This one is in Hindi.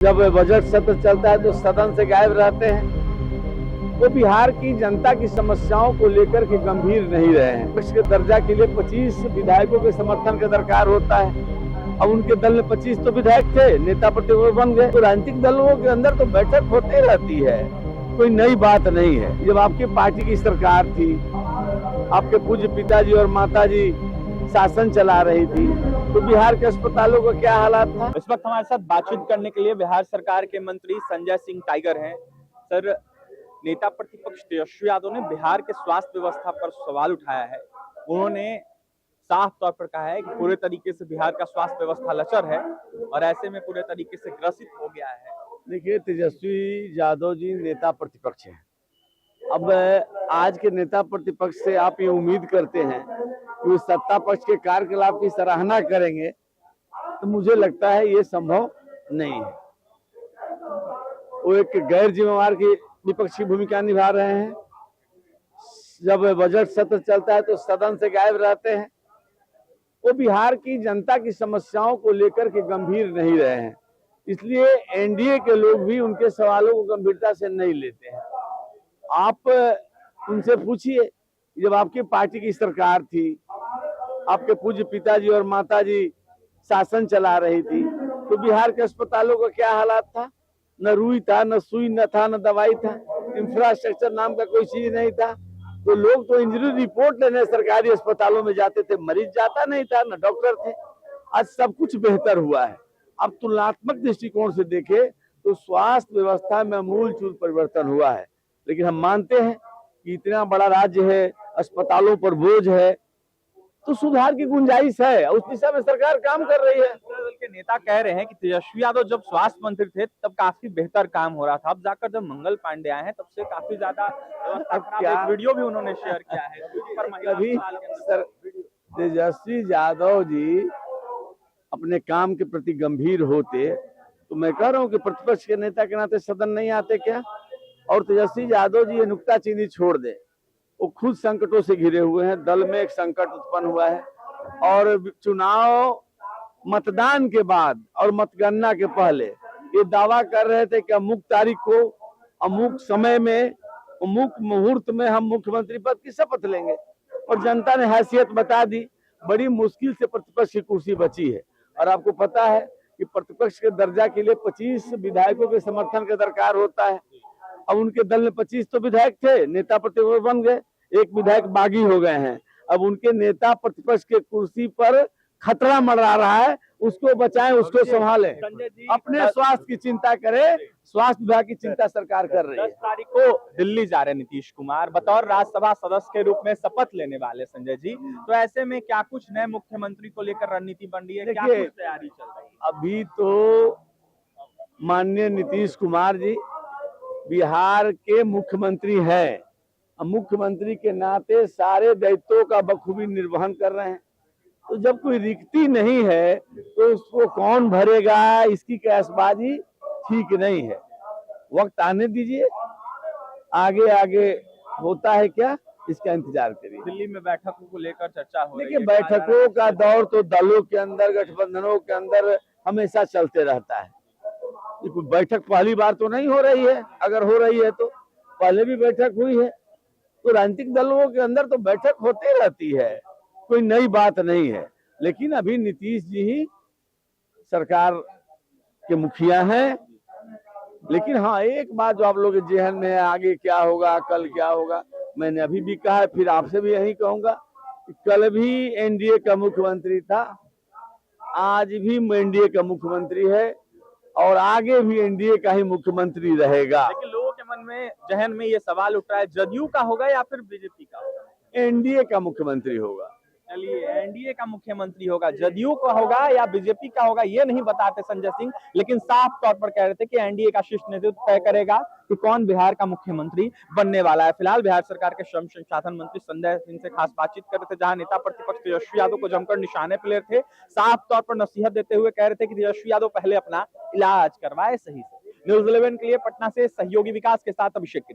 जब बजट सत्र चलता है तो सदन से गायब रहते हैं। वो बिहार की जनता की समस्याओं को लेकर के गंभीर नहीं रहे हैं। विपक्ष के दर्जा के लिए 25 विधायकों के समर्थन का दरकार होता है। अब उनके दल में 25 तो विधायक थे, नेता प्रतिपक्ष बन गए। तो राजनीतिक दलों के अंदर तो बैठक होती रहती है, कोई नई बात नहीं है। जब आपकी पार्टी की सरकार थी, आपके पूज्य पिताजी और माताजी शासन चला रही थी, तो बिहार के अस्पतालों का क्या हालात था। इस वक्त हमारे साथ बातचीत करने के लिए बिहार सरकार के मंत्री संजय सिंह टाइगर हैं। सर, नेता प्रतिपक्ष तेजस्वी यादव ने बिहार के स्वास्थ्य व्यवस्था पर सवाल उठाया है। उन्होंने साफ तौर पर कहा है कि पूरे तरीके से बिहार का स्वास्थ्य व्यवस्था लचर है और ऐसे में पूरे तरीके से ग्रसित हो गया है। देखिए, तेजस्वी यादव जी नेता प्रतिपक्ष हैं। अब आज के नेता प्रतिपक्ष से आप ये उम्मीद करते हैं कि वो सत्ता पक्ष के कार्यकलाप की सराहना करेंगे, तो मुझे लगता है ये संभव नहीं है। वो एक गैर जिम्मेवार की विपक्षी भूमिका निभा रहे हैं। जब बजट सत्र चलता है तो सदन से गायब रहते हैं। वो बिहार की जनता की समस्याओं को लेकर के गंभीर नहीं रहे हैं, इसलिए एनडीए के लोग भी उनके सवालों को गंभीरता से नहीं लेते हैं। आप उनसे पूछिए, जब आपकी पार्टी की सरकार थी, आपके पूज्य पिताजी और माताजी शासन चला रही थी, तो बिहार के अस्पतालों का क्या हालात था। न रुई था, न सुई न था, न दवाई था, इंफ्रास्ट्रक्चर नाम का कोई चीज नहीं था। तो लोग तो इंजरी रिपोर्ट लेने सरकारी अस्पतालों में जाते थे, मरीज जाता नहीं था, न डॉक्टर थे। आज सब कुछ बेहतर हुआ है। अब तुलनात्मक दृष्टिकोण से देखे तो स्वास्थ्य व्यवस्था में आमूलचूल परिवर्तन हुआ है। लेकिन हम मानते हैं कि इतना बड़ा राज्य है, अस्पतालों पर बोझ है, तो सुधार की गुंजाइश है। उस दिशा में सरकार काम कर रही है। दल के नेता कह रहे हैं कि तेजस्वी यादव जब स्वास्थ्य मंत्री थे तब काफी बेहतर काम हो रहा था, अब जाकर जब मंगल पांडे आए हैं तब से काफी ज्यादा एक वीडियो भी उन्होंने शेयर किया है। कभी तेजस्वी यादव जी अपने काम के प्रति गंभीर होते तो मैं कह रहा हूँ कि प्रतिपक्ष के नेता के नाते सदन नहीं आते क्या। और तेजस्वी यादव जी ये नुक्ताचीनी छोड़ दे, वो खुद संकटों से घिरे हुए हैं। दल में एक संकट उत्पन्न हुआ है और चुनाव मतदान के बाद और मतगणना के पहले ये दावा कर रहे थे कि अमुक तारीख को अमुक समय में अमुक मुहूर्त में हम मुख्यमंत्री पद की शपथ लेंगे, और जनता ने हैसियत बता दी। बड़ी मुश्किल से प्रतिपक्ष की कुर्सी बची है। और आपको पता है कि प्रतिपक्ष के दर्जा के लिए 25 विधायकों के समर्थन का दरकार होता है। अब उनके दल में 25 तो विधायक थे, नेता प्रतिपक्ष बन गए, एक विधायक बागी हो गए हैं। अब उनके नेता प्रतिपक्ष के कुर्सी पर खतरा मंडरा रहा है, उसको बचाएं, उसको संभालें। अपने स्वास्थ्य की चिंता करें, स्वास्थ्य विभाग की चिंता सरकार कर रही है। 10 तारीख को दिल्ली जा रहे नीतीश कुमार, बतौर राज्यसभा सदस्य के रूप में शपथ लेने वाले संजय जी। तो ऐसे में क्या कुछ नए मुख्यमंत्री को लेकर रणनीति बन रही है, क्या कुछ तैयारी चल रही है। अभी तो माननीय नीतीश कुमार जी बिहार के मुख्यमंत्री हैं। मुख्यमंत्री के नाते सारे दायित्वों का बखूबी निर्वहन कर रहे हैं। तो जब कोई रिक्ति नहीं है तो उसको कौन भरेगा, इसकी कैसबाजी ठीक नहीं है। वक्त आने दीजिए, आगे आगे होता है क्या, इसका इंतजार करिए। दिल्ली में बैठकों को लेकर चर्चा हो रही है। देखिए, बैठकों का दौर तो दलों के अंदर, गठबंधनों के अंदर हमेशा चलते रहता है। बैठक पहली बार तो नहीं हो रही है, अगर हो रही है तो पहले भी बैठक हुई है। तो राजनीतिक दलों के अंदर तो बैठक होती रहती है, कोई नई बात नहीं है। लेकिन अभी नीतीश जी ही सरकार के मुखिया हैं। लेकिन हाँ, एक बात जो आप लोग के जहन में है, आगे क्या होगा, कल क्या होगा, मैंने अभी भी कहा है, फिर आपसे भी यही कहूंगा कि कल भी एनडीए का मुख्यमंत्री था, आज भी एनडीए का मुख्यमंत्री है और आगे भी एनडीए का ही मुख्यमंत्री रहेगा। लेकिन लोगों के मन में, जहन में ये सवाल उठ रहा है, जदयू का होगा या फिर बीजेपी का होगा। एनडीए का मुख्यमंत्री होगा। चलिए, एनडीए का मुख्यमंत्री होगा, जदयू का होगा या बीजेपी का होगा ये नहीं बताते संजय सिंह, लेकिन साफ तौर पर कह रहे थे कि एनडीए का शीर्ष नेतृत्व तय करेगा कि कौन बिहार का मुख्यमंत्री बनने वाला है। फिलहाल बिहार सरकार के श्रम संसाधन मंत्री संजय सिंह से खास बातचीत कर रहे थे, जहां नेता प्रतिपक्ष तेजस्वी यादव को जमकर निशाने पर ले रहे थे। साफ तौर पर नसीहत देते हुए कह रहे थे कि तेजस्वी यादव पहले अपना इलाज करवाए सही से। न्यूज़ 11 के लिए पटना से सहयोगी विकास के साथ अभिषेक।